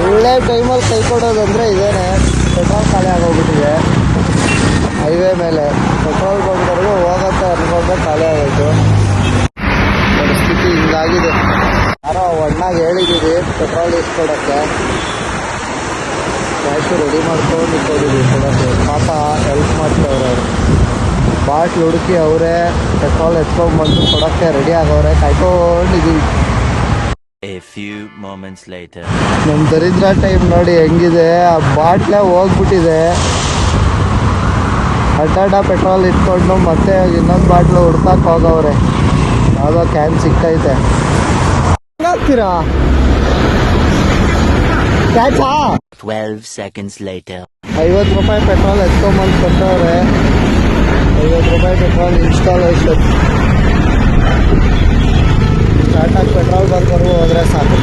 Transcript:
ಒಳ್ಳೆ ಟೈಮಲ್ಲಿ ಕೈ ಕೊಡೋದಂದರೆ ಇದೇನೆ. ಪೆಟ್ರೋಲ್ ಖಾಲಿ ಆಗೋಗ್ಬಿಟ್ಟಿದೆ ಹೈವೇ ಮೇಲೆ. ಪೆಟ್ರೋಲ್ ಬಂದವರೆಗೂ ಹೋಗುತ್ತೆ ಅನ್ಕೊಂಡ್ರೆ ಖಾಲಿ ಆಗೋಯ್ತು. ಪರಿಸ್ಥಿತಿ ಹಿಂಗಾಗಿದೆ. ಯಾರೋ ಅಣ್ಣಾಗ ಹೇಳಿದ್ದೀವಿ ಪೆಟ್ರೋಲ್ ಇಸ್ಕೊಡೋಕ್ಕೆ. ಕ್ಯಾಶು ರೆಡಿ ಮಾಡ್ಕೊಂಡು ಇಟ್ಕೊಂಡಿದ್ದೀವಿ ಕೊಡೋಕ್ಕೆ. ಪಾಪ ಹೆಲ್ಪ್ ಮಾಡ್ತವ್ರೆ ಅವರು. ಬಾಟ್ಲ್ ಹುಡುಕಿ ಅವರೇ ಪೆಟ್ರೋಲ್ ಎತ್ಕೊಂಡ್ಬಂದು ಕೊಡೋಕ್ಕೆ ready ಆಗವ್ರೆ. ಕಾಯ್ಕೊಂಡಿದ್ದೀವಿ. A few moments later. ನಮ್ಮ ದರಿದ್ರ ಟೈಮ್ ನೋಡಿ ಹೆಂಗಿದೆ. ಆ ಬಾಟ್ಲೇ ಹೋಗ್ಬಿಟ್ಟಿದೆ. ಅಡ್ಡಾಡ ಪೆಟ್ರೋಲ್ ಇಟ್ಕೊಂಡು ಮತ್ತೆ ಇನ್ನೊಂದು ಬಾಟ್ಲು ಹುಡ್ಕಕ್ಕೆ ಹೋಗವ್ರೆ. ಯಾವುದೋ ಕ್ಯಾನ್ ಸಿಕ್ಕೈತೆ. ಹಾಕ್ತೀರಾ ಕ್ಯಾಚಾ? 12 seconds later. 50 ರೂಪಾಯಿ ಪೆಟ್ರೋಲ್ ಎತ್ಕೊಂಬಂದು ಕೊಟ್ಟವ್ರೆ. 50 ರೂಪಾಯಿ ಪೆಟ್ರೋಲ್ ಇನ್ಸ್ಟಾಲೇಷನ್. ಸ್ಟಾರ್ಟಾಗಿ ಪೆಟ್ರೋಲ್ ಬಂಕರ್ಗೂ ಹೋದರೆ ಸಾಕು.